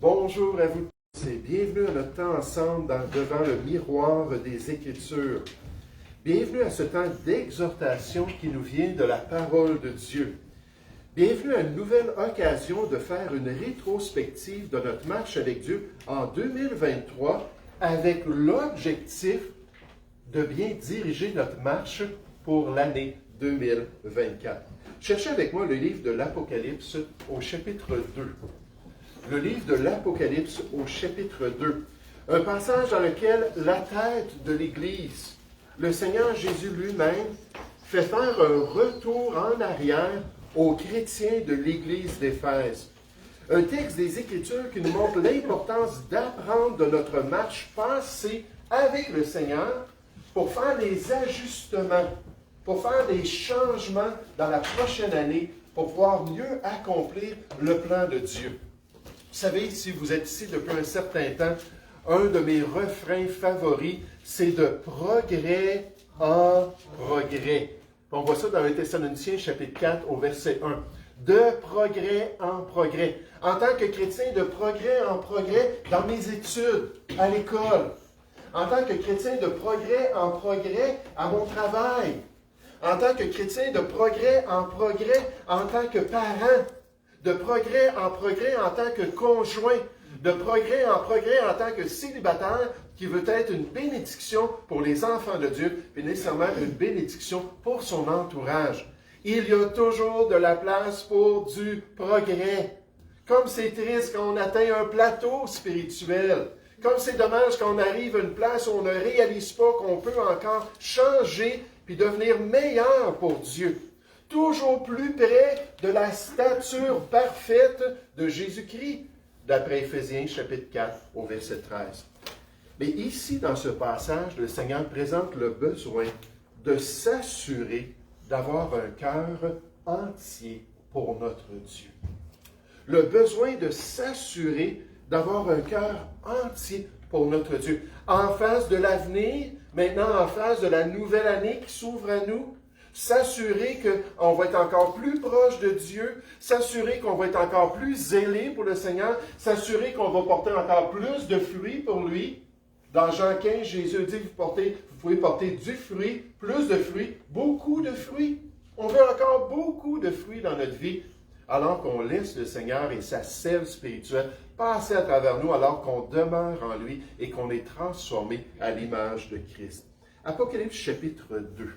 Bonjour à vous tous et bienvenue à notre temps ensemble devant le miroir des Écritures. Bienvenue à ce temps d'exhortation qui nous vient de la parole de Dieu. Bienvenue à une nouvelle occasion de faire une rétrospective de notre marche avec Dieu en 2023 avec l'objectif de bien diriger notre marche pour l'année 2024. Cherchez avec moi le livre de l'Apocalypse au chapitre 2. Le livre de l'Apocalypse au chapitre 2. Un passage dans lequel la tête de l'Église, le Seigneur Jésus lui-même, fait faire un retour en arrière aux chrétiens de l'Église d'Éphèse. Un texte des Écritures qui nous montre l'importance d'apprendre de notre marche passée avec le Seigneur pour faire des ajustements, pour faire des changements dans la prochaine année, pour pouvoir mieux accomplir le plan de Dieu. Vous savez, si vous êtes ici depuis un certain temps, un de mes refrains favoris, c'est de progrès en progrès. On voit ça dans 1 Thessaloniciens chapitre 4 au verset 1. De progrès en progrès. En tant que chrétien, de progrès en progrès dans mes études, à l'école. En tant que chrétien, de progrès en progrès à mon travail. En tant que chrétien, de progrès en tant que parent. De progrès en tant que conjoint, de progrès en tant que célibataire qui veut être une bénédiction pour les enfants de Dieu, et nécessairement une bénédiction pour son entourage. Il y a toujours de la place pour du progrès. Comme c'est triste quand on atteint un plateau spirituel, comme c'est dommage quand on arrive à une place où on ne réalise pas qu'on peut encore changer puis devenir meilleur pour Dieu. Toujours plus près de la stature parfaite de Jésus-Christ, d'après Éphésiens chapitre 4 au verset 13. Mais ici, dans ce passage, le Seigneur présente le besoin de s'assurer d'avoir un cœur entier pour notre Dieu. Le besoin de s'assurer d'avoir un cœur entier pour notre Dieu. En face de l'avenir, maintenant en face de la nouvelle année qui s'ouvre à nous, s'assurer qu'on va être encore plus proche de Dieu, s'assurer qu'on va être encore plus zélé pour le Seigneur, s'assurer qu'on va porter encore plus de fruits pour lui. Dans Jean 15, Jésus dit, vous pouvez porter du fruit, plus de fruits, beaucoup de fruits. On veut encore beaucoup de fruits dans notre vie, alors qu'on laisse le Seigneur et sa sève spirituelle passer à travers nous, alors qu'on demeure en lui et qu'on est transformé à l'image de Christ. Apocalypse chapitre 2.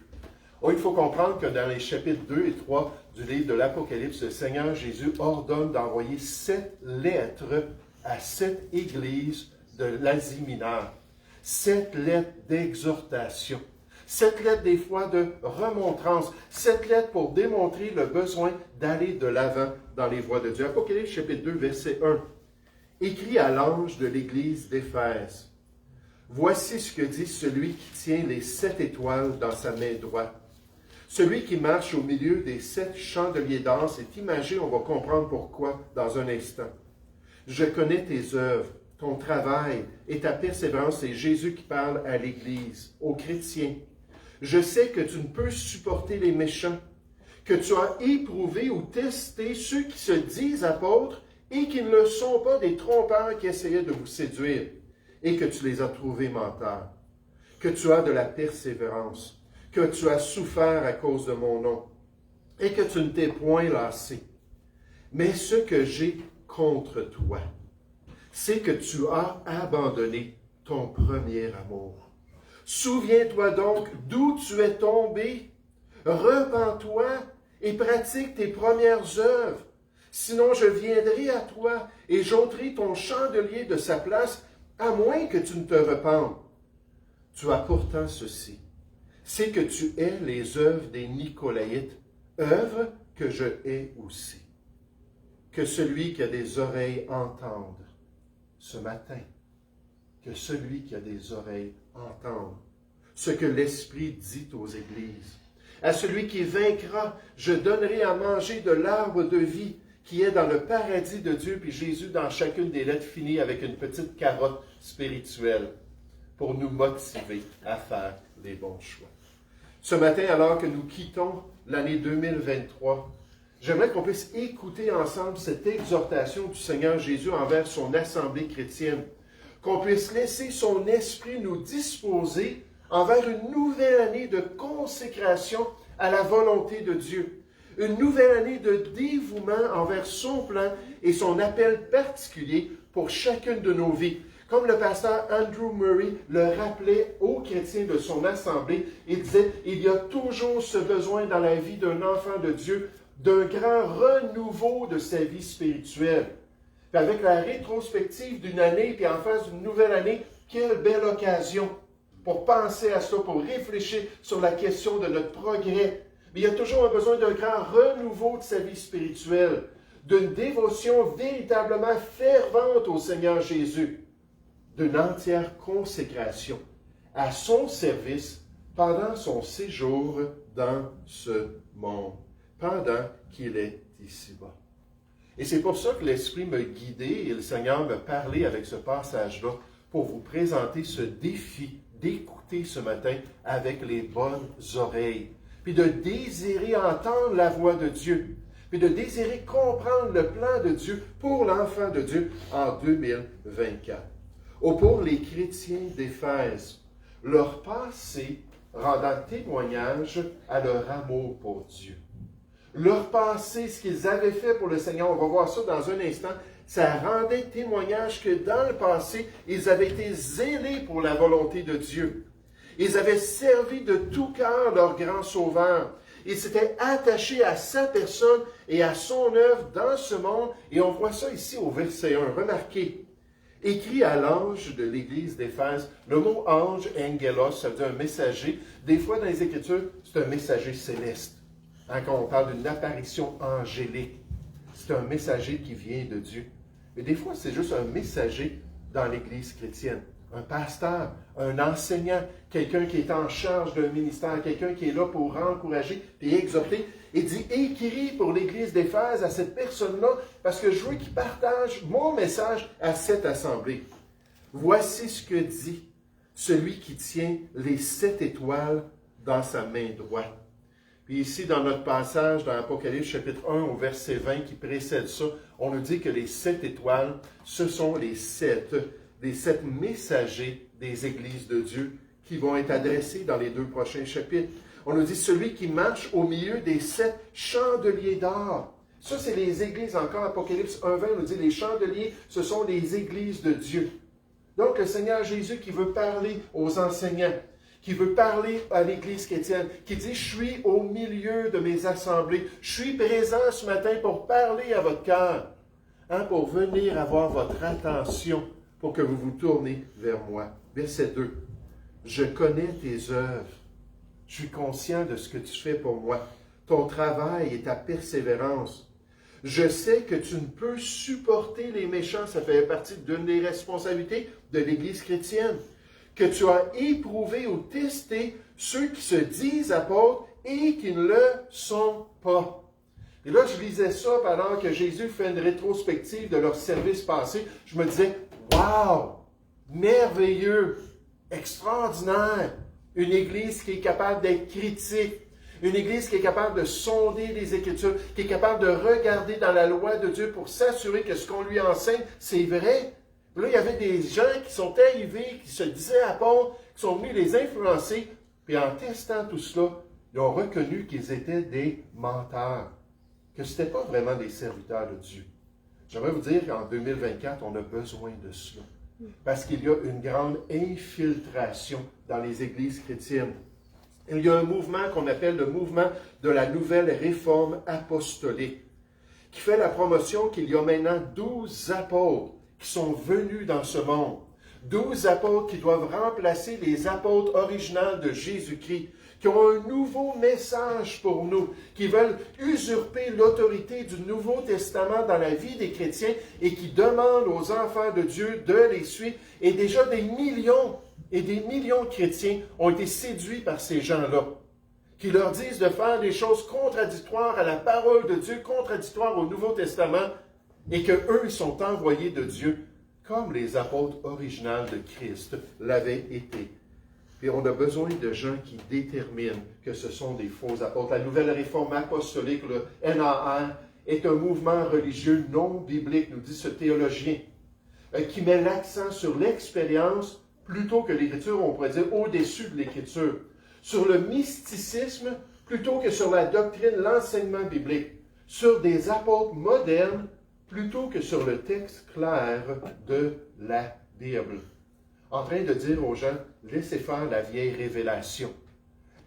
Oh, il faut comprendre que dans les chapitres 2 et 3 du livre de l'Apocalypse, le Seigneur Jésus ordonne d'envoyer 7 lettres à 7 églises de l'Asie mineure. 7 lettres d'exhortation. 7 lettres des fois de remontrance. 7 lettres pour démontrer le besoin d'aller de l'avant dans les voies de Dieu. Apocalypse chapitre 2, verset 1. Écrit à l'ange de l'église d'Éphèse. Voici ce que dit celui qui tient les 7 étoiles dans sa main droite. Celui qui marche au milieu des 7 chandeliers d'or, c'est imagé, on va comprendre pourquoi dans un instant. Je connais tes œuvres, ton travail et ta persévérance. C'est Jésus qui parle à l'Église, aux chrétiens. Je sais que tu ne peux supporter les méchants, que tu as éprouvé ou testé ceux qui se disent apôtres et qui ne le sont pas, des trompeurs qui essayaient de vous séduire, et que tu les as trouvés menteurs, que tu as de la persévérance, que tu as souffert à cause de mon nom, et que tu ne t'es point lassé. Mais ce que j'ai contre toi, c'est que tu as abandonné ton premier amour. Souviens-toi donc d'où tu es tombé, repens-toi et pratique tes premières œuvres. Sinon je viendrai à toi et j'ôterai ton chandelier de sa place, à moins que tu ne te repentes. Tu as pourtant ceci, c'est que tu hais les œuvres des Nicolaïtes, œuvres que je hais aussi. Que celui qui a des oreilles entende ce matin, que celui qui a des oreilles entende ce que l'Esprit dit aux églises. À celui qui vaincra, je donnerai à manger de l'arbre de vie qui est dans le paradis de Dieu, puis Jésus, dans chacune des lettres, finit avec une petite carotte spirituelle pour nous motiver à faire les bons choix. Ce matin, alors que nous quittons l'année 2023, j'aimerais qu'on puisse écouter ensemble cette exhortation du Seigneur Jésus envers son assemblée chrétienne. Qu'on puisse laisser son esprit nous disposer envers une nouvelle année de consécration à la volonté de Dieu. Une nouvelle année de dévouement envers son plan et son appel particulier pour chacune de nos vies. Comme le pasteur Andrew Murray le rappelait aux chrétiens de son assemblée, il disait, il y a toujours ce besoin dans la vie d'un enfant de Dieu d'un grand renouveau de sa vie spirituelle. Puis avec la rétrospective d'une année, puis en face d'une nouvelle année, quelle belle occasion pour penser à cela, pour réfléchir sur la question de notre progrès. Mais il y a toujours un besoin d'un grand renouveau de sa vie spirituelle, d'une dévotion véritablement fervente au Seigneur Jésus, d'une entière consécration à son service pendant son séjour dans ce monde, pendant qu'il est ici-bas. Et c'est pour ça que l'Esprit m'a guidé et le Seigneur m'a parlé avec ce passage-là pour vous présenter ce défi d'écouter ce matin avec les bonnes oreilles, puis de désirer entendre la voix de Dieu, puis de désirer comprendre le plan de Dieu pour l'enfant de Dieu en 2024. Ou pour les chrétiens d'Éphèse, leur passé rendant témoignage à leur amour pour Dieu. Leur passé, ce qu'ils avaient fait pour le Seigneur, on va voir ça dans un instant, ça rendait témoignage que dans le passé, ils avaient été zélés pour la volonté de Dieu. Ils avaient servi de tout cœur leur grand Sauveur. Ils s'étaient attachés à sa personne et à son œuvre dans ce monde. Et on voit ça ici au verset 1. Remarquez, écrit à l'ange de l'église d'Éphèse, le mot ange, angelos, ça veut dire un messager. Des fois dans les Écritures, c'est un messager céleste. Quand on parle d'une apparition angélique, c'est un messager qui vient de Dieu. Mais des fois, c'est juste un messager dans l'Église chrétienne. Un pasteur, un enseignant, quelqu'un qui est en charge d'un ministère, quelqu'un qui est là pour encourager et exhorter. Il dit, écris pour l'Église d'Éphèse à cette personne-là, parce que je veux qu'il partage mon message à cette assemblée. Voici ce que dit celui qui tient les 7 étoiles dans sa main droite. Puis ici, dans notre passage, dans Apocalypse chapitre 1 au verset 20 qui précède ça, on nous dit que les 7 étoiles, ce sont les 7 messagers des églises de Dieu qui vont être adressés dans les 2 prochains chapitres. On nous dit celui qui marche au milieu des 7 chandeliers d'or. Ça, c'est les églises, encore Apocalypse 1:20 nous dit les chandeliers, ce sont les églises de Dieu. Donc, le Seigneur Jésus qui veut parler aux enseignants, qui veut parler à l'Église chrétienne, qui dit, je suis au milieu de mes assemblées, je suis présent ce matin pour parler à votre cœur, pour venir avoir votre attention, pour que vous vous tournez vers moi. Verset 2. Je connais tes œuvres, je suis conscient de ce que tu fais pour moi, ton travail et ta persévérance. Je sais que tu ne peux supporter les méchants, ça fait partie d'une des responsabilités de l'Église chrétienne. Que tu as éprouvé ou testé ceux qui se disent apôtres et qui ne le sont pas. Et là, je lisais ça pendant que Jésus fait une rétrospective de leur service passé. Je me disais, wow, merveilleux, extraordinaire. Une Église qui est capable d'être critique. Une Église qui est capable de sonder les Écritures, qui est capable de regarder dans la loi de Dieu pour s'assurer que ce qu'on lui enseigne, c'est vrai. Là, il y avait des gens qui sont arrivés, qui se disaient apôtres, qui sont venus les influencer, puis en testant tout cela, ils ont reconnu qu'ils étaient des menteurs, que ce n'était pas vraiment des serviteurs de Dieu. J'aimerais vous dire qu'en 2024, on a besoin de cela, parce qu'il y a une grande infiltration dans les églises chrétiennes. Il y a un mouvement qu'on appelle le mouvement de la nouvelle réforme apostolique, qui fait la promotion qu'il y a maintenant 12 apôtres qui sont venus dans ce monde. 12 apôtres qui doivent remplacer les apôtres originaux de Jésus-Christ, qui ont un nouveau message pour nous, qui veulent usurper l'autorité du Nouveau Testament dans la vie des chrétiens et qui demandent aux enfants de Dieu de les suivre. Et déjà des millions et des millions de chrétiens ont été séduits par ces gens-là, qui leur disent de faire des choses contradictoires à la parole de Dieu, contradictoires au Nouveau Testament, et qu'eux sont envoyés de Dieu, comme les apôtres originaux de Christ l'avaient été. Puis on a besoin de gens qui déterminent que ce sont des faux apôtres. La Nouvelle Réforme apostolique, le NAR, est un mouvement religieux non biblique, nous dit ce théologien, qui met l'accent sur l'expérience plutôt que l'Écriture, on pourrait dire au-dessus de l'Écriture, sur le mysticisme plutôt que sur la doctrine, l'enseignement biblique, sur des apôtres modernes plutôt que sur le texte clair de la Bible. En train de dire aux gens, laissez faire la vieille révélation.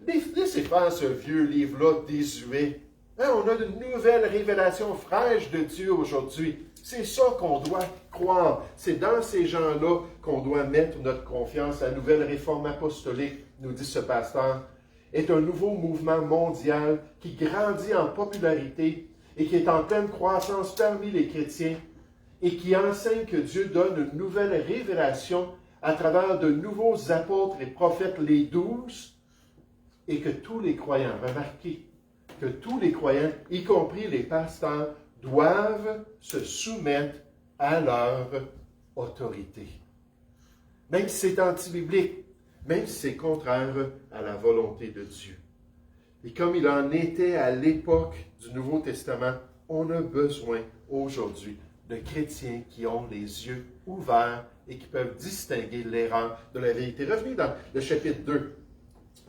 Laissez faire ce vieux livre-là désuet. Hein, on a une nouvelle révélation fraîche de Dieu aujourd'hui. C'est ça qu'on doit croire. C'est dans ces gens-là qu'on doit mettre notre confiance. La Nouvelle Réforme apostolique, nous dit ce pasteur, est un nouveau mouvement mondial qui grandit en popularité et qui est en pleine croissance parmi les chrétiens et qui enseigne que Dieu donne une nouvelle révélation à travers de nouveaux apôtres et prophètes, les 12, et que tous les croyants, remarquez, que tous les croyants, y compris les pasteurs, doivent se soumettre à leur autorité. Même si c'est anti-biblique, même si c'est contraire à la volonté de Dieu. Et comme il en était à l'époque du Nouveau Testament, on a besoin aujourd'hui de chrétiens qui ont les yeux ouverts et qui peuvent distinguer l'erreur de la vérité. Revenez dans le chapitre 2.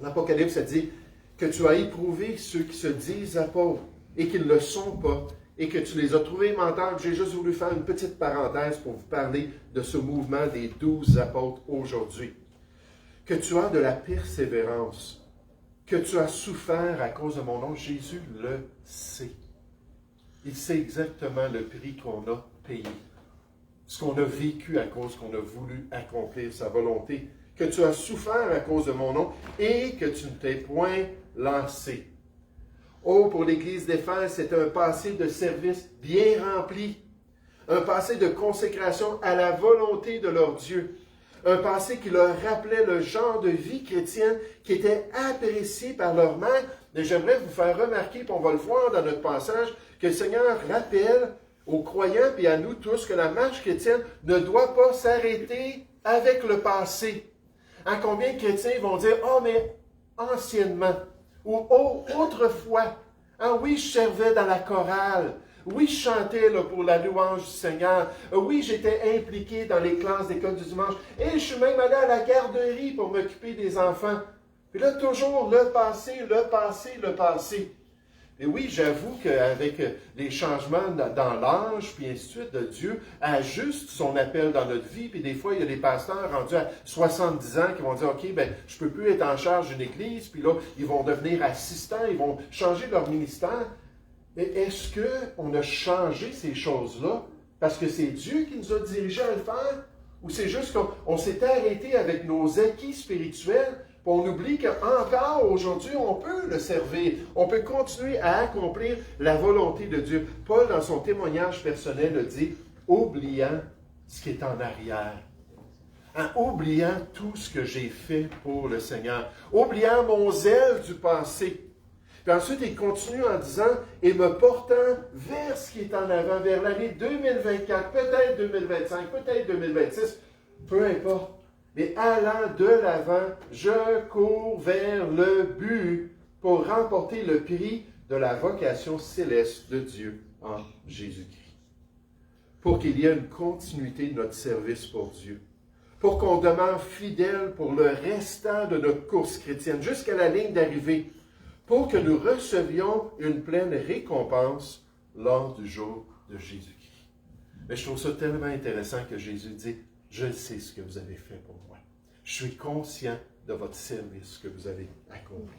L'Apocalypse a dit que tu as éprouvé ceux qui se disent apôtres et qui ne le sont pas, et que tu les as trouvés menteurs. J'ai juste voulu faire une petite parenthèse pour vous parler de ce mouvement des 12 apôtres aujourd'hui. Que tu as de la persévérance, que tu as souffert à cause de mon nom, Jésus le sait. Il sait exactement le prix qu'on a payé, ce qu'on a vécu à cause qu'on a voulu accomplir sa volonté, que tu as souffert à cause de mon nom et que tu ne t'es point lancé. Oh, pour l'Église d'Éphèse, c'est un passé de service bien rempli, un passé de consécration à la volonté de leur Dieu, un passé qui leur rappelait le genre de vie chrétienne qui était apprécié par leur mère. Mais j'aimerais vous faire remarquer, puis on va le voir dans notre passage, que le Seigneur rappelle aux croyants et à nous tous que la marche chrétienne ne doit pas s'arrêter avec le passé. En combien de chrétiens vont dire « Oh, mais anciennement » ou « Oh, autrefois ». Ah oui, je servais dans la chorale. Oui, je chantais là, pour la louange du Seigneur. Oui, j'étais impliqué dans les classes d'école du dimanche. Et je suis même allé à la garderie pour m'occuper des enfants. Puis là, toujours le passé, le passé, le passé. Et oui, j'avoue qu'avec les changements dans l'âge, puis ainsi de suite, de Dieu ajuste son appel dans notre vie. Puis des fois, il y a des pasteurs rendus à 70 ans qui vont dire, OK, ben, je ne peux plus être en charge d'une église. Puis là, ils vont devenir assistants, ils vont changer leur ministère. Mais est-ce qu'on a changé ces choses-là parce que c'est Dieu qui nous a dirigés à le faire? Ou c'est juste qu'on s'est arrêté avec nos acquis spirituels? On oublie qu'encore aujourd'hui, on peut le servir. On peut continuer à accomplir la volonté de Dieu. Paul, dans son témoignage personnel, le dit, oubliant ce qui est en arrière. En oubliant tout ce que j'ai fait pour le Seigneur. Oubliant mon zèle du passé. Puis ensuite, il continue en disant, et me portant vers ce qui est en avant, vers l'année 2024, peut-être 2025, peut-être 2026, peu importe. Mais allant de l'avant, je cours vers le but pour remporter le prix de la vocation céleste de Dieu en Jésus-Christ. Pour qu'il y ait une continuité de notre service pour Dieu. Pour qu'on demeure fidèle pour le restant de notre course chrétienne, jusqu'à la ligne d'arrivée. Pour que nous recevions une pleine récompense lors du jour de Jésus-Christ. Mais je trouve ça tellement intéressant que Jésus dit, je sais ce que vous avez fait pour moi. Je suis conscient de votre service que vous avez accompli.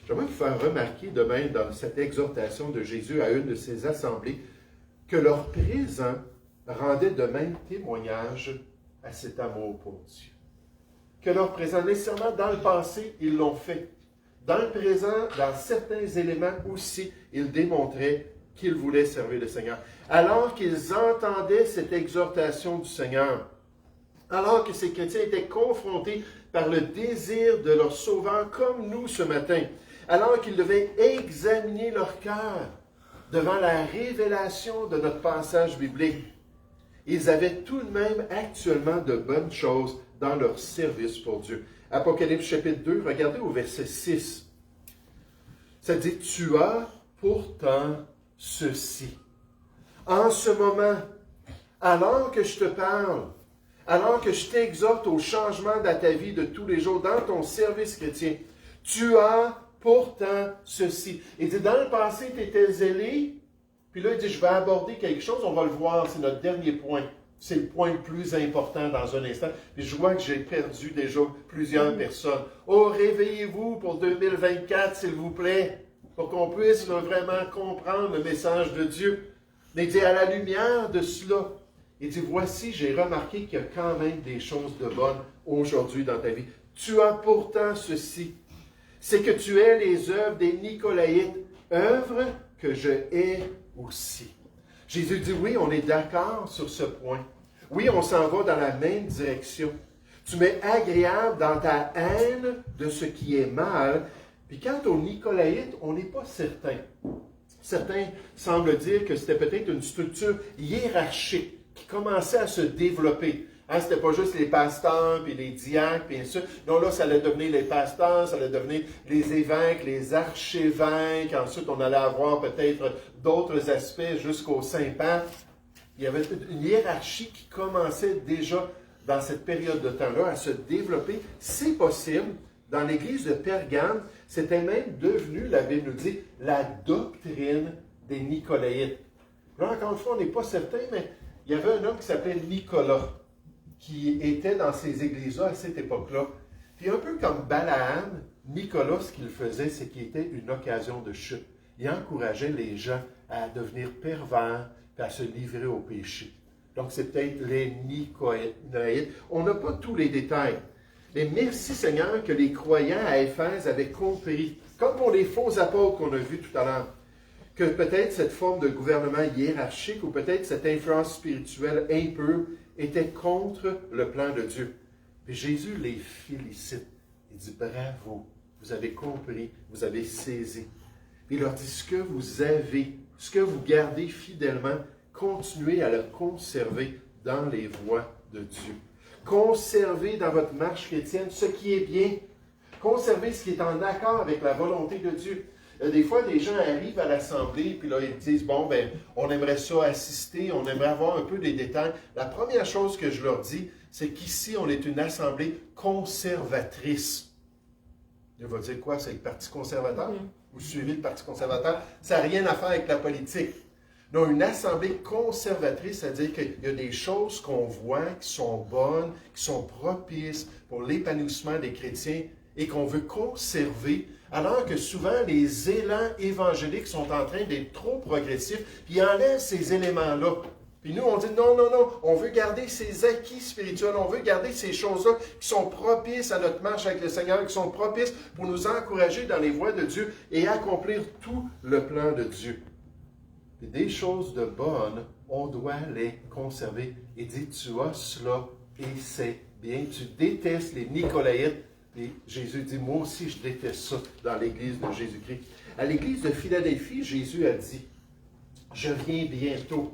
J'aimerais vous faire remarquer de même dans cette exhortation de Jésus à une de ses assemblées que leur présent rendait de même témoignage à cet amour pour Dieu. Que leur présent, nécessairement dans le passé, ils l'ont fait. Dans le présent, dans certains éléments aussi, ils démontraient qu'ils voulaient servir le Seigneur. Alors qu'ils entendaient cette exhortation du Seigneur, alors que ces chrétiens étaient confrontés par le désir de leur Sauveur, comme nous ce matin, alors qu'ils devaient examiner leur cœur devant la révélation de notre passage biblique, ils avaient tout de même actuellement de bonnes choses dans leur service pour Dieu. Apocalypse chapitre 2, regardez au verset 6. Ça dit, tu as pourtant ceci. En ce moment, alors que je te parle, alors que je t'exhorte au changement dans ta vie de tous les jours, dans ton service chrétien, tu as pourtant ceci. Il dit, dans le passé, tu étais zélé, puis là, il dit, je vais aborder quelque chose, on va le voir, c'est notre dernier point. C'est le point le plus important dans un instant. Puis je vois que j'ai perdu déjà plusieurs personnes. Oh, réveillez-vous pour 2024, s'il vous plaît, pour qu'on puisse là, vraiment comprendre le message de Dieu. Mais il dit, à la lumière de cela, il dit, voici, j'ai remarqué qu'il y a quand même des choses de bonnes aujourd'hui dans ta vie. Tu as pourtant ceci, c'est que tu es les œuvres des Nicolaïtes, œuvres que je hais aussi. Jésus dit, oui, on est d'accord sur ce point. Oui, on s'en va dans la même direction. Tu m'es agréable dans ta haine de ce qui est mal. Puis quant aux Nicolaïtes, on n'est pas certain. Certains semblent dire que c'était peut-être une structure hiérarchique qui commençait à se développer. Hein, c'était pas juste les pasteurs, puis les diacres, puis ainsi de suite. Non, là, ça allait devenir les pasteurs, ça allait devenir les évêques, les archevêques. Ensuite, on allait avoir peut-être d'autres aspects jusqu'au Saint-Pape. Il y avait une hiérarchie qui commençait déjà dans cette période de temps-là à se développer. C'est possible. Dans l'église de Pergame, c'était même devenu, la Bible nous dit, la doctrine des Nicolaïtes. Là, encore une fois, on n'est pas certain, mais il y avait un homme qui s'appelait Nicolas, qui était dans ces églises-là à cette époque-là. Puis un peu comme Balaam, Nicolas, ce qu'il faisait, c'est qu'il était une occasion de chute. Il encourageait les gens à devenir pervers et à se livrer au péché. Donc, c'est peut-être les Nicolaïtes. On n'a pas tous les détails. Mais merci Seigneur que les croyants à Éphèse avaient compris, comme pour les faux apôtres qu'on a vus tout à l'heure, que peut-être cette forme de gouvernement hiérarchique ou peut-être cette influence spirituelle impure était contre le plan de Dieu. Puis Jésus les félicite. Il dit, bravo, vous avez compris, vous avez saisi. Puis il leur dit, ce que vous avez, ce que vous gardez fidèlement, continuez à le conserver dans les voies de Dieu. Conservez dans votre marche chrétienne ce qui est bien. Conservez ce qui est en accord avec la volonté de Dieu. Des fois, des gens arrivent à l'assemblée, puis là, ils disent, bon, ben, on aimerait ça assister, on aimerait avoir un peu des détails. La première chose que je leur dis, c'est qu'ici, on est une assemblée conservatrice. Il va dire quoi? C'est le Parti conservateur? Vous suivez le Parti conservateur? Ça n'a rien à faire avec la politique. Non, une assemblée conservatrice, c'est-à-dire qu'il y a des choses qu'on voit qui sont bonnes, qui sont propices pour l'épanouissement des chrétiens et qu'on veut conserver, alors que souvent les élans évangéliques sont en train d'être trop progressifs, puis ils enlèvent ces éléments-là. Puis nous, on dit non, non, non, on veut garder ces acquis spirituels, on veut garder ces choses-là qui sont propices à notre marche avec le Seigneur, qui sont propices pour nous encourager dans les voies de Dieu et accomplir tout le plan de Dieu. Et des choses de bonnes, on doit les conserver. Il dit, tu as cela et c'est bien. Tu détestes les Nicolaïtes. Et Jésus dit, moi aussi je déteste ça dans l'église de Jésus-Christ. À l'église de Philadelphie, Jésus a dit, je viens bientôt.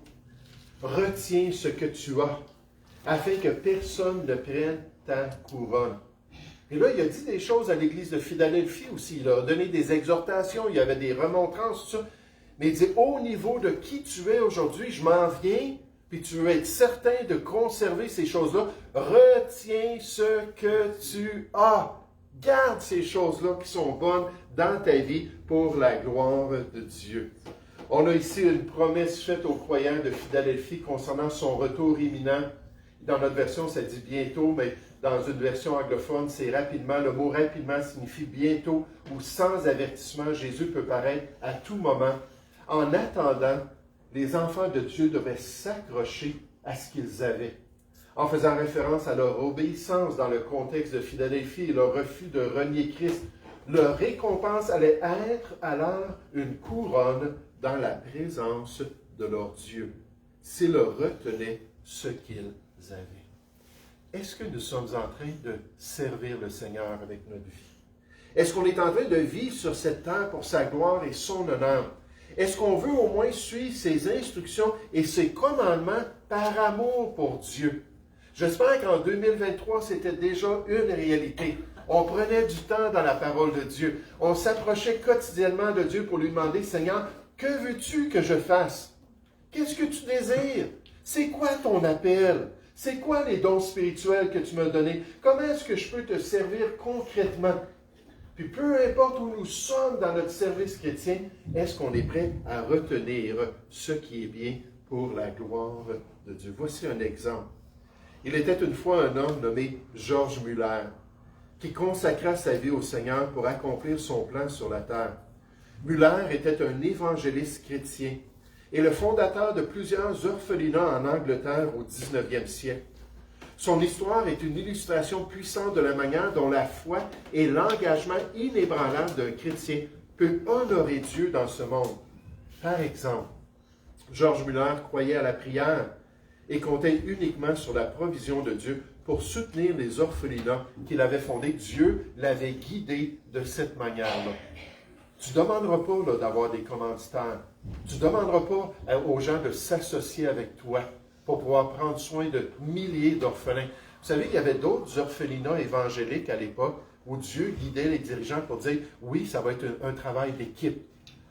Retiens ce que tu as, afin que personne ne prenne ta couronne. Et là, il a dit des choses à l'église de Philadelphie aussi. Il a donné des exhortations, il y avait des remontrances, tout ça. Mais il dit, au niveau de qui tu es aujourd'hui, je m'en viens, puis tu veux être certain de conserver ces choses-là. Retiens ce que tu as. Garde ces choses-là qui sont bonnes dans ta vie pour la gloire de Dieu. On a ici une promesse faite aux croyants de Philadelphie concernant son retour imminent. Dans notre version, ça dit bientôt, mais dans une version anglophone, c'est rapidement. Le mot rapidement signifie bientôt ou sans avertissement. Jésus peut paraître à tout moment. En attendant, les enfants de Dieu devaient s'accrocher à ce qu'ils avaient. En faisant référence à leur obéissance dans le contexte de Philadelphie et leur refus de renier Christ, leur récompense allait être alors une couronne dans la présence de leur Dieu, s'ils retenaient ce qu'ils avaient. Est-ce que nous sommes en train de servir le Seigneur avec notre vie? Est-ce qu'on est en train de vivre sur cette terre pour sa gloire et son honneur? Est-ce qu'on veut au moins suivre ses instructions et ses commandements par amour pour Dieu? J'espère qu'en 2023, c'était déjà une réalité. On prenait du temps dans la parole de Dieu. On s'approchait quotidiennement de Dieu pour lui demander, Seigneur, que veux-tu que je fasse? Qu'est-ce que tu désires? C'est quoi ton appel? C'est quoi les dons spirituels que tu m'as donnés? Comment est-ce que je peux te servir concrètement? Puis peu importe où nous sommes dans notre service chrétien, est-ce qu'on est prêt à retenir ce qui est bien pour la gloire de Dieu? Voici un exemple. Il était une fois un homme nommé George Muller, qui consacra sa vie au Seigneur pour accomplir son plan sur la terre. Muller était un évangéliste chrétien et le fondateur de plusieurs orphelinats en Angleterre au 19e siècle. Son histoire est une illustration puissante de la manière dont la foi et l'engagement inébranlable d'un chrétien peut honorer Dieu dans ce monde. Par exemple, George Muller croyait à la prière et comptait uniquement sur la provision de Dieu pour soutenir les orphelinats qu'il avait fondés. Dieu l'avait guidé de cette manière-là. Tu ne demanderas pas d'avoir des commanditaires. Tu ne demanderas pas aux gens de s'associer avec toi pour pouvoir prendre soin de milliers d'orphelins. Vous savez, il y avait d'autres orphelinats évangéliques à l'époque où Dieu guidait les dirigeants pour dire, oui, ça va être un travail d'équipe.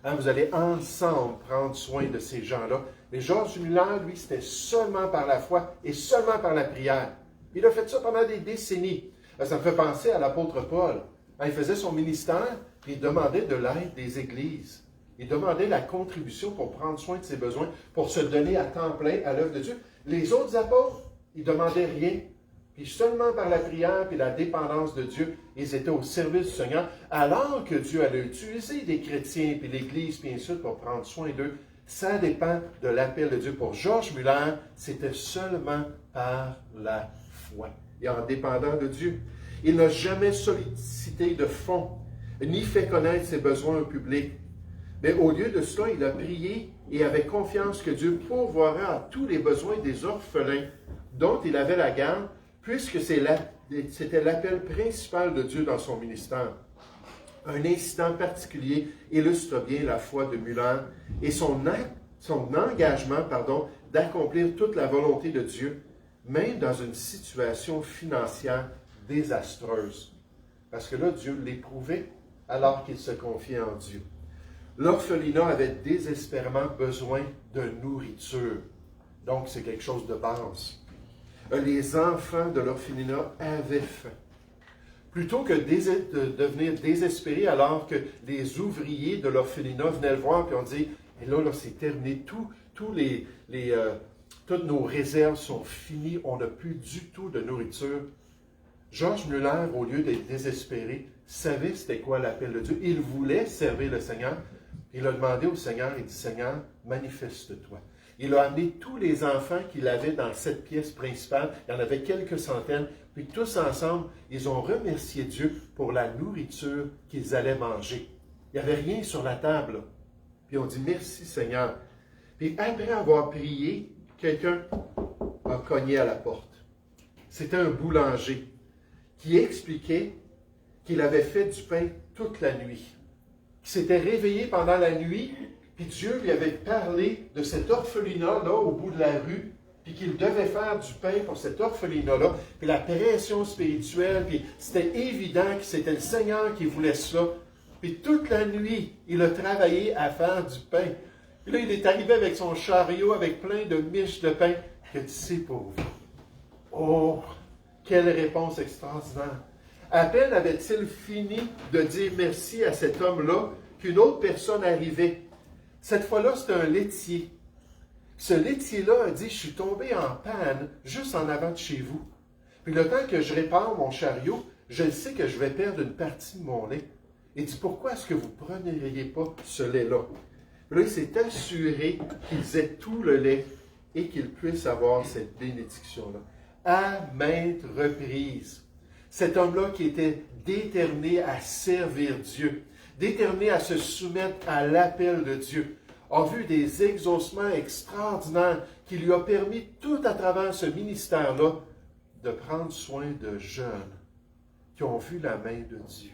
Hein, vous allez ensemble prendre soin de ces gens-là. Mais George Muller, lui, c'était seulement par la foi et seulement par la prière. Il a fait ça pendant des décennies. Ça me fait penser à l'apôtre Paul. Il faisait son ministère, puis il demandait de l'aide des églises. Il demandait la contribution pour prendre soin de ses besoins, pour se donner à temps plein à l'œuvre de Dieu. Les autres apôtres, ils ne demandaient rien. Puis seulement par la prière et la dépendance de Dieu, ils étaient au service du Seigneur, alors que Dieu allait utiliser des chrétiens, puis l'Église, puis ainsi de suite, pour prendre soin d'eux. Ça dépend de l'appel de Dieu. Pour George Muller, c'était seulement par la foi et en dépendant de Dieu. Il n'a jamais sollicité de fonds, ni fait connaître ses besoins au public. Mais au lieu de cela, il a prié et avait confiance que Dieu pourvoira à tous les besoins des orphelins dont il avait la garde, puisque c'était l'appel principal de Dieu dans son ministère. Un incident particulier illustre bien la foi de Muller et son engagement d'accomplir toute la volonté de Dieu, même dans une situation financière désastreuse. Parce que là, Dieu l'éprouvait alors qu'il se confiait en Dieu. L'orphelinat avait désespérément besoin de nourriture. Donc, c'est quelque chose de base. Les enfants de l'orphelinat avaient faim. Plutôt que de devenir désespérés alors que les ouvriers de l'orphelinat venaient le voir et ont dit « là, c'est terminé, toutes nos réserves sont finies, on n'a plus du tout de nourriture. » George Muller, au lieu d'être désespéré, savait c'était quoi l'appel de Dieu. Il voulait servir le Seigneur. Il a demandé au Seigneur, il dit, Seigneur, manifeste-toi. Il a amené tous les enfants qu'il avait dans cette pièce principale. Il y en avait quelques centaines. Puis tous ensemble, ils ont remercié Dieu pour la nourriture qu'ils allaient manger. Il n'y avait rien sur la table. Puis on dit, merci Seigneur. Puis après avoir prié, quelqu'un a cogné à la porte. C'était un boulanger qui expliquait qu'il avait fait du pain toute la nuit. Il s'était réveillé pendant la nuit, puis Dieu lui avait parlé de cet orphelinat-là au bout de la rue, puis qu'il devait faire du pain pour cet orphelinat-là, puis la pression spirituelle, puis c'était évident que c'était le Seigneur qui voulait cela. Puis toute la nuit, il a travaillé à faire du pain. Puis là, il est arrivé avec son chariot, avec plein de miches de pain. Que tu sais pour vous. Oh, quelle réponse extraordinaire. À peine avait-il fini de dire merci à cet homme-là qu'une autre personne arrivait. Cette fois-là, c'était un laitier. Ce laitier-là a dit, je suis tombé en panne juste en avant de chez vous. Puis le temps que je répare mon chariot, je sais que je vais perdre une partie de mon lait. Il dit, pourquoi est-ce que vous ne preniez pas ce lait-là? Là, il s'est assuré qu'ils aient tout le lait et qu'ils puissent avoir cette bénédiction-là. À maintes reprises. Cet homme-là qui était déterminé à servir Dieu, déterminé à se soumettre à l'appel de Dieu, a vu des exaucements extraordinaires qui lui ont permis, tout à travers ce ministère-là, de prendre soin de jeunes qui ont vu la main de Dieu.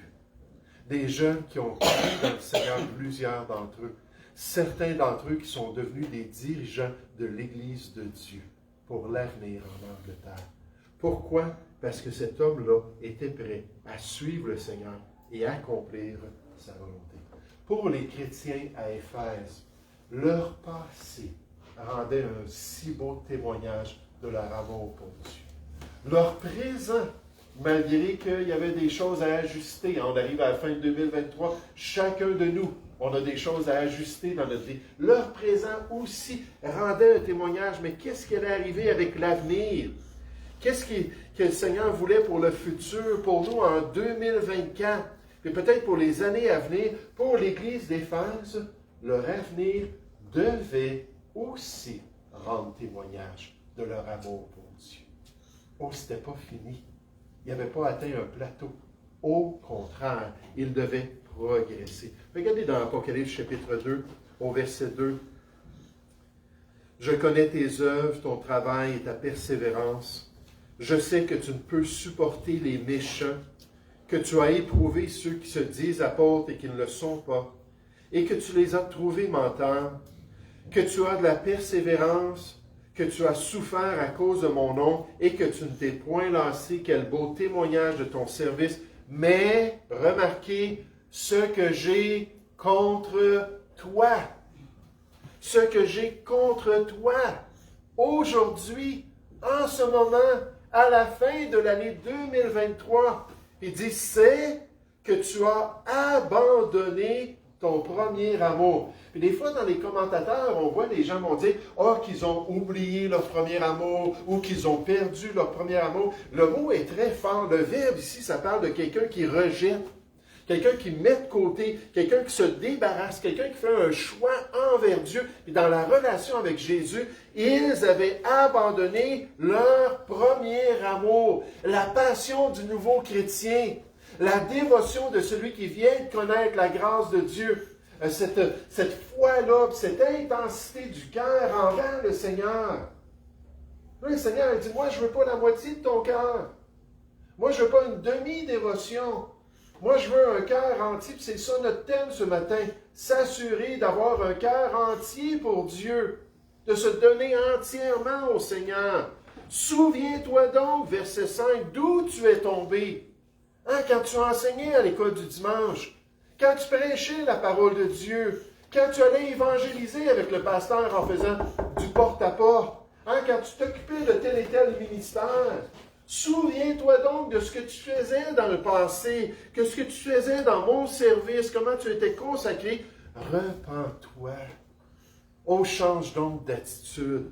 Des jeunes qui ont cru dans le Seigneur, plusieurs d'entre eux. Certains d'entre eux qui sont devenus des dirigeants de l'Église de Dieu pour l'avenir en Angleterre. Pourquoi? Parce que cet homme-là était prêt à suivre le Seigneur et à accomplir sa volonté. Pour les chrétiens à Éphèse, leur passé rendait un si beau témoignage de leur amour pour Dieu. Leur présent, malgré qu'il y avait des choses à ajuster, on arrive à la fin de 2023, chacun de nous, on a des choses à ajuster dans notre vie. Leur présent aussi rendait un témoignage, mais qu'est-ce qui allait arriver avec l'avenir? Qu'est-ce que le Seigneur voulait pour le futur, pour nous en 2024, et peut-être pour les années à venir, pour l'Église d'Éphèse, leur avenir devait aussi rendre témoignage de leur amour pour Dieu. Oh, ce n'était pas fini. Ils n'avaient pas atteint un plateau. Au contraire, ils devaient progresser. Regardez dans Apocalypse chapitre 2, au verset 2. « Je connais tes œuvres, ton travail et ta persévérance. Je sais que tu ne peux supporter les méchants, que tu as éprouvé ceux qui se disent apôtres et qui ne le sont pas, et que tu les as trouvés menteurs, que tu as de la persévérance, que tu as souffert à cause de mon nom, et que tu ne t'es point lassé. Quel beau témoignage de ton service. Mais, remarquez, ce que j'ai contre toi. Ce que j'ai contre toi. Aujourd'hui, en ce moment, à la fin de l'année 2023, il dit, c'est que tu as abandonné ton premier amour. Puis des fois, dans les commentateurs, on voit des gens vont dire, qu'ils ont oublié leur premier amour ou qu'ils ont perdu leur premier amour. Le mot est très fort. Le verbe ici, ça parle de quelqu'un qui rejette, quelqu'un qui met de côté, quelqu'un qui se débarrasse, quelqu'un qui fait un choix envers Dieu. Et dans la relation avec Jésus, ils avaient abandonné leur premier amour, la passion du nouveau chrétien, la dévotion de celui qui vient de connaître la grâce de Dieu, cette foi-là, cette intensité du cœur envers le Seigneur. Là, le Seigneur a dit, moi, je ne veux pas la moitié de ton cœur. Moi, je ne veux pas une demi-dévotion. Moi, je veux un cœur entier, puis c'est ça notre thème ce matin. S'assurer d'avoir un cœur entier pour Dieu, de se donner entièrement au Seigneur. Souviens-toi donc, verset 5, d'où tu es tombé. Quand tu enseignais à l'école du dimanche, quand tu prêchais la parole de Dieu, quand tu allais évangéliser avec le pasteur en faisant du porte-à-porte, quand tu t'occupais de tel et tel ministère. Souviens-toi donc de ce que tu faisais dans le passé, que ce que tu faisais dans mon service, comment tu étais consacré. Repens-toi. Oh, change donc d'attitude.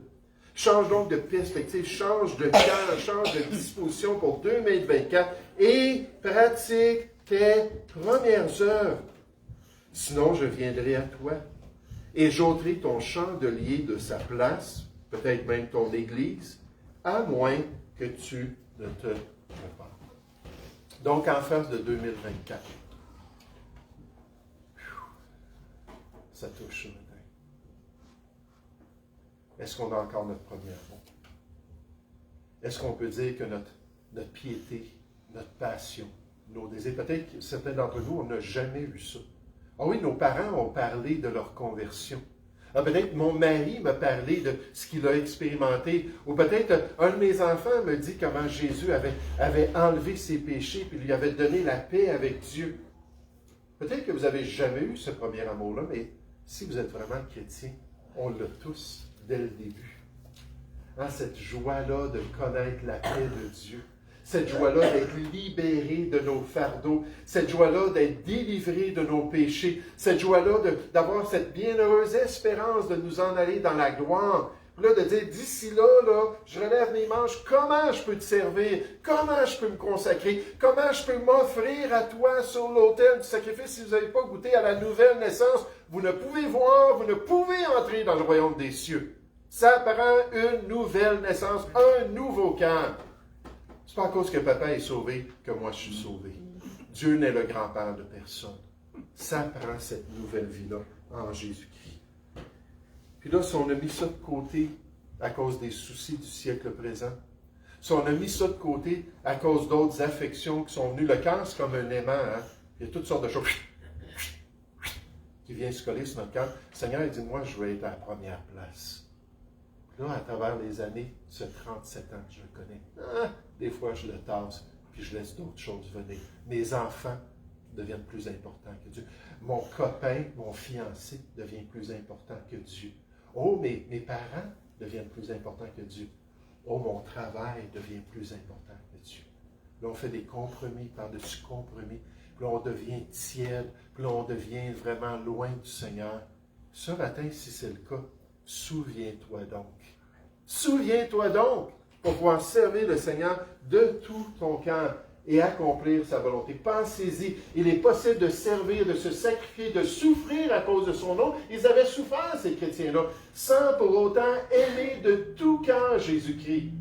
Change donc de perspective, change de cœur, change de disposition pour 2024 et pratique tes premières œuvres. Sinon, je viendrai à toi et j'ôterai ton chandelier de sa place, peut-être même ton église, à moins que tu ne te prépares. Donc, en face de 2024, ça touche ce matin. Est-ce qu'on a encore notre premier amour? Est-ce qu'on peut dire que notre piété, notre passion, nos désirs, peut-être que certains d'entre nous, on n'a jamais eu ça. Ah oui, nos parents ont parlé de leur conversion. Peut-être mon mari m'a parlé de ce qu'il a expérimenté. Ou peut-être un de mes enfants me dit comment Jésus avait enlevé ses péchés puis lui avait donné la paix avec Dieu. Peut-être que vous n'avez jamais eu ce premier amour-là, mais si vous êtes vraiment chrétien, on l'a tous dès le début. Cette joie-là de connaître la paix de Dieu. Cette joie-là d'être libéré de nos fardeaux. Cette joie-là d'être délivré de nos péchés. Cette joie-là d'avoir cette bienheureuse espérance de nous en aller dans la gloire. Là, de dire, d'ici là, je relève mes manches. Comment je peux te servir? Comment je peux me consacrer? Comment je peux m'offrir à toi sur l'autel du sacrifice si vous n'avez pas goûté à la nouvelle naissance? Vous ne pouvez voir, vous ne pouvez entrer dans le royaume des cieux. Ça prend une nouvelle naissance, un nouveau cœur. C'est pas à cause que papa est sauvé que moi je suis sauvé. Dieu n'est le grand-père de personne. Ça prend cette nouvelle vie-là en Jésus-Christ. Puis là, si on a mis ça de côté à cause des soucis du siècle présent, si on a mis ça de côté à cause d'autres affections qui sont venues, le cœur c'est comme un aimant, il y a toutes sortes de choses qui viennent se coller sur notre cœur. Le Seigneur il dit, moi je veux être à la première place. Là, à travers les années, ce 37 ans, je le connais. des fois je le tasse, puis je laisse d'autres choses venir. Mes enfants deviennent plus importants que Dieu. Mon copain, mon fiancé devient plus important que Dieu. Oh, mes parents deviennent plus importants que Dieu. Oh, mon travail devient plus important que Dieu. Là, on fait des compromis par-dessus compromis. Puis là, on devient tiède. Puis là, on devient vraiment loin du Seigneur. Ce matin, si c'est le cas, souviens-toi donc. Souviens-toi donc pour pouvoir servir le Seigneur de tout ton cœur et accomplir sa volonté. Pensez-y, il est possible de servir, de se sacrifier, de souffrir à cause de son nom. Ils avaient souffert, ces chrétiens-là, sans pour autant aimer de tout cœur Jésus-Christ.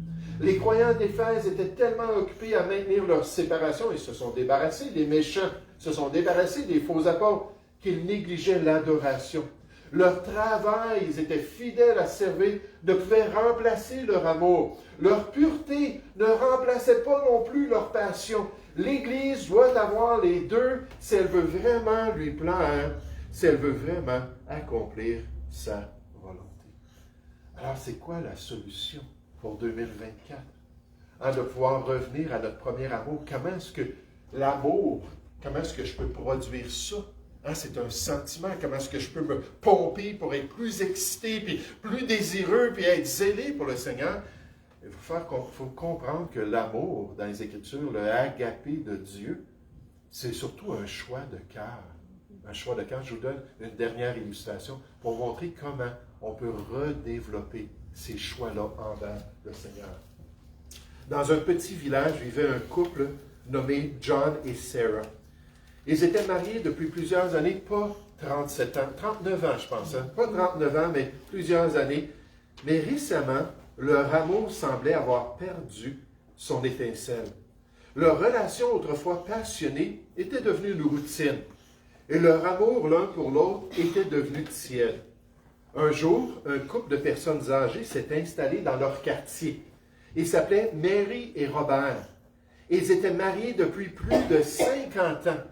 Les croyants d'Éphèse étaient tellement occupés à maintenir leur séparation, ils se sont débarrassés des méchants, se sont débarrassés des faux apôtres, qu'ils négligeaient l'adoration. Leur travail, ils étaient fidèles à servir, ne pouvait remplacer leur amour. Leur pureté ne remplaçait pas non plus leur passion. L'Église doit avoir les deux si elle veut vraiment lui plaire, si elle veut vraiment accomplir sa volonté. Alors, c'est quoi la solution pour 2024? De pouvoir revenir à notre premier amour. Comment est-ce que l'amour, comment est-ce que je peux produire ça? C'est un sentiment. Comment est-ce que je peux me pomper pour être plus excité, puis plus désireux, puis être zélé pour le Seigneur? Il faut comprendre que l'amour dans les Écritures, le agapé de Dieu, c'est surtout un choix de cœur. Un choix de cœur. Je vous donne une dernière illustration pour montrer comment on peut redévelopper ces choix-là envers le Seigneur. Dans un petit village vivait un couple nommé John et Sarah. Ils étaient mariés depuis plusieurs années, pas 37 ans, 39 ans je pense, pas 39 ans, mais plusieurs années. Mais récemment, leur amour semblait avoir perdu son étincelle. Leur relation autrefois passionnée était devenue une routine. Et leur amour l'un pour l'autre était devenu tiède. Un jour, un couple de personnes âgées s'est installé dans leur quartier. Ils s'appelaient Mary et Robert. Ils étaient mariés depuis plus de 50 ans.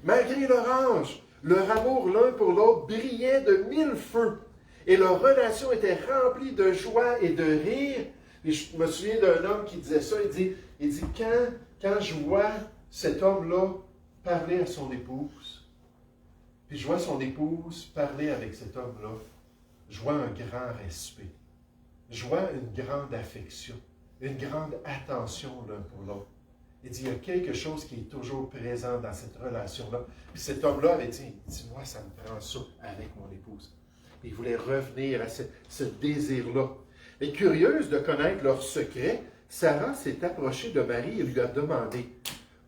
Malgré leur âge, leur amour l'un pour l'autre brillait de mille feux. Et leur relation était remplie de joie et de rire. Et je me souviens d'un homme qui disait ça, il dit quand je vois cet homme-là parler à son épouse, puis je vois son épouse parler avec cet homme-là, je vois un grand respect. Je vois une grande affection, une grande attention l'un pour l'autre. Il dit, il y a quelque chose qui est toujours présent dans cette relation-là. Puis cet homme-là avait dit, moi, ça me prend ça avec mon épouse. Puis il voulait revenir à ce désir-là. Et curieuse de connaître leur secret, Sarah s'est approchée de Marie et lui a demandé,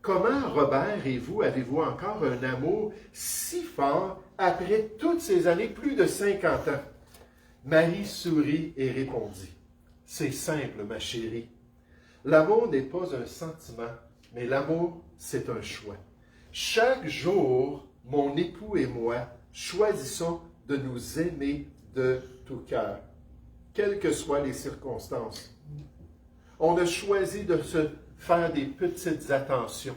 comment Robert et vous avez-vous encore un amour si fort après toutes ces années, plus de 50 ans? Marie sourit et répondit, c'est simple, ma chérie. L'amour n'est pas un sentiment, mais l'amour, c'est un choix. Chaque jour, mon époux et moi choisissons de nous aimer de tout cœur, quelles que soient les circonstances. On a choisi de se faire des petites attentions.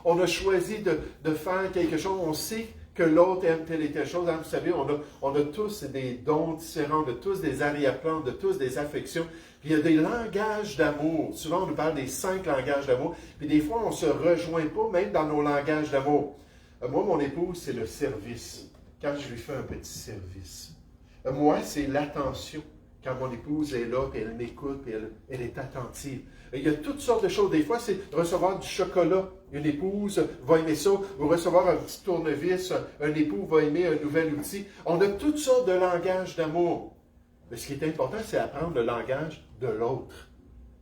On a choisi de faire quelque chose. On sait que l'autre aime telle et telle chose. Vous savez, on a tous des dons différents, de tous des arrière-plans, de tous des affections. Puis il y a des langages d'amour. Souvent, on nous parle des 5 langages d'amour. Puis des fois, on ne se rejoint pas, même dans nos langages d'amour. Moi, mon épouse, c'est le service. Quand je lui fais un petit service. Moi, c'est l'attention. Quand mon épouse est là, puis elle m'écoute, puis elle est attentive. Il y a toutes sortes de choses. Des fois, c'est recevoir du chocolat. Une épouse va aimer ça. Ou recevoir un petit tournevis. Un époux va aimer un nouvel outil. On a toutes sortes de langages d'amour. Mais ce qui est important, c'est apprendre le langage de l'autre.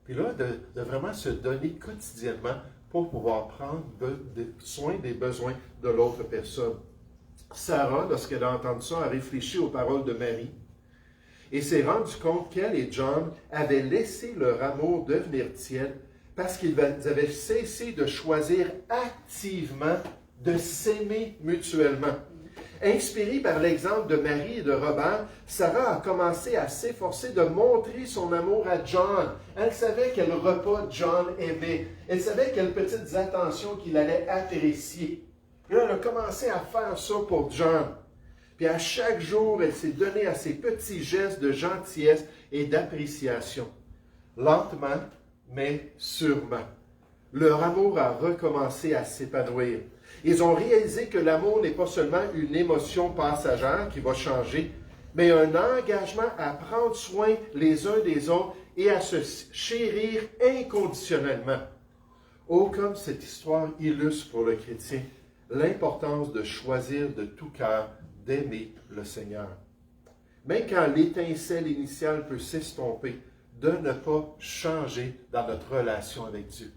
Puis là, de vraiment se donner quotidiennement pour pouvoir prendre soin des besoins de l'autre personne. Sarah, lorsqu'elle a entendu ça, a réfléchi aux paroles de Marie et s'est rendu compte qu'elle et John avaient laissé leur amour devenir tiède parce qu'ils avaient cessé de choisir activement de s'aimer mutuellement. Inspirée par l'exemple de Marie et de Robert, Sarah a commencé à s'efforcer de montrer son amour à John. Elle savait quel repas John aimait. Elle savait quelles petites attentions qu'il allait apprécier. Et là, elle a commencé à faire ça pour John. Puis à chaque jour, elle s'est donnée à ces petits gestes de gentillesse et d'appréciation. Lentement, mais sûrement. Leur amour a recommencé à s'épanouir. Ils ont réalisé que l'amour n'est pas seulement une émotion passagère qui va changer, mais un engagement à prendre soin les uns des autres et à se chérir inconditionnellement. Oh, comme cette histoire illustre pour le chrétien l'importance de choisir de tout cœur d'aimer le Seigneur. Même quand l'étincelle initiale peut s'estomper, de ne pas changer dans notre relation avec Dieu.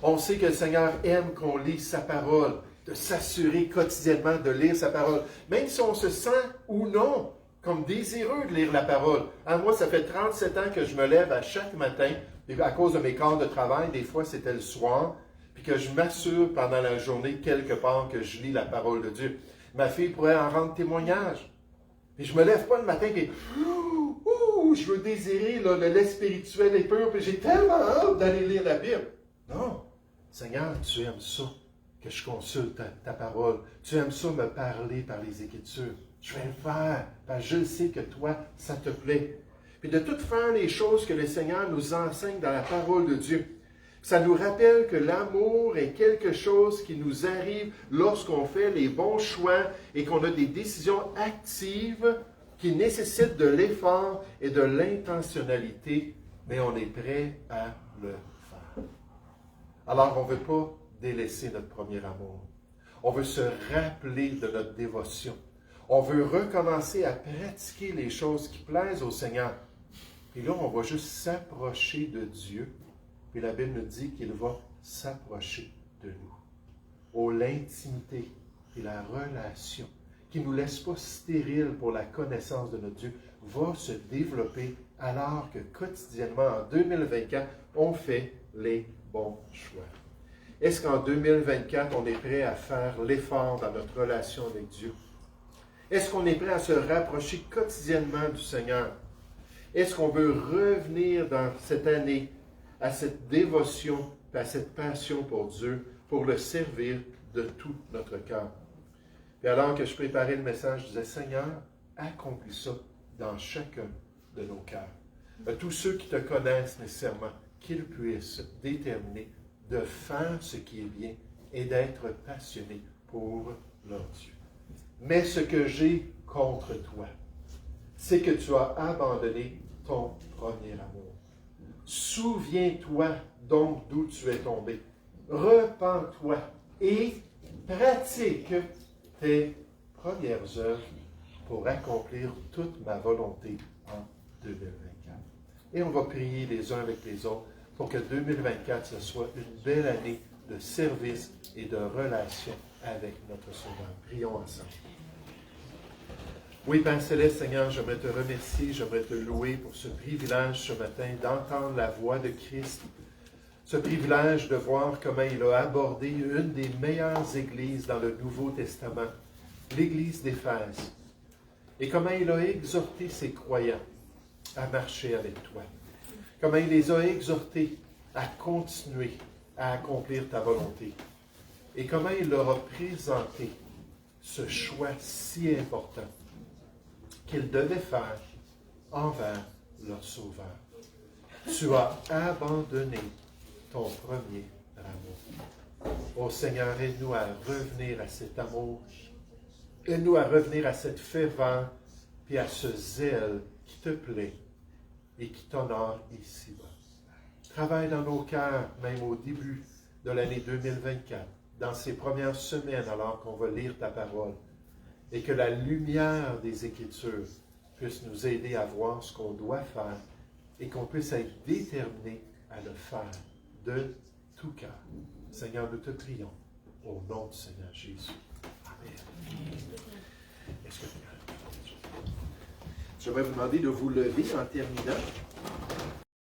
On sait que le Seigneur aime qu'on lise sa parole, de s'assurer quotidiennement de lire sa parole, même si on se sent ou non comme désireux de lire la parole. Moi, ça fait 37 ans que je me lève à chaque matin, et à cause de mes corps de travail, des fois c'était le soir, puis que je m'assure pendant la journée quelque part que je lis la parole de Dieu. Ma fille pourrait en rendre témoignage. Et je ne me lève pas le matin et je veux désirer le lait spirituel et pur, puis j'ai tellement hâte d'aller lire la Bible. Non, Seigneur, tu aimes ça, que je consulte ta parole. Tu aimes ça me parler par les Écritures. Je vais le faire, parce que je sais que toi, ça te plaît. Puis de toutes faire les choses que le Seigneur nous enseigne dans la parole de Dieu. Ça nous rappelle que l'amour est quelque chose qui nous arrive lorsqu'on fait les bons choix et qu'on a des décisions actives qui nécessitent de l'effort et de l'intentionnalité, mais on est prêt à le faire. Alors, on ne veut pas délaisser notre premier amour. On veut se rappeler de notre dévotion. On veut recommencer à pratiquer les choses qui plaisent au Seigneur. Et là, on va juste s'approcher de Dieu. Puis la Bible nous dit qu'il va s'approcher de nous. Oh, l'intimité et la relation qui ne nous laisse pas stériles pour la connaissance de notre Dieu va se développer alors que quotidiennement, en 2024, on fait les bons choix. Est-ce qu'en 2024, on est prêt à faire l'effort dans notre relation avec Dieu? Est-ce qu'on est prêt à se rapprocher quotidiennement du Seigneur? Est-ce qu'on veut revenir dans cette année à cette dévotion, à cette passion pour Dieu, pour le servir de tout notre cœur? Et alors que je préparais le message, je disais, Seigneur, accomplis ça dans chacun de nos cœurs. À tous ceux qui te connaissent nécessairement, qu'ils puissent déterminer de faire ce qui est bien et d'être passionnés pour leur Dieu. Mais ce que j'ai contre toi, c'est que tu as abandonné ton premier amour. Souviens-toi donc d'où tu es tombé. Repens-toi et pratique tes premières œuvres pour accomplir toute ma volonté en 2024. Et on va prier les uns avec les autres pour que 2024, ce soit une belle année de service et de relation avec notre Sauveur. Prions ensemble. Oui, Père Céleste, Seigneur, j'aimerais te remercier, j'aimerais te louer pour ce privilège ce matin d'entendre la voix de Christ, ce privilège de voir comment il a abordé une des meilleures églises dans le Nouveau Testament, l'église d'Éphèse, et comment il a exhorté ses croyants à marcher avec toi, comment il les a exhortés à continuer à accomplir ta volonté, et comment il leur a présenté ce choix si important qu'ils devaient faire envers leur Sauveur. Tu as abandonné ton premier amour. Ô Seigneur, aide-nous à revenir à cet amour. Aide-nous à revenir à cette ferveur, puis à ce zèle qui te plaît et qui t'honore ici-bas. Travaille dans nos cœurs, même au début de l'année 2024, dans ces premières semaines, alors qu'on va lire ta parole, et que la lumière des Écritures puisse nous aider à voir ce qu'on doit faire et qu'on puisse être déterminé à le faire de tout cœur. Seigneur, nous te prions au nom du Seigneur Jésus. Amen. Est-ce que je vais vous demander de vous lever en terminant.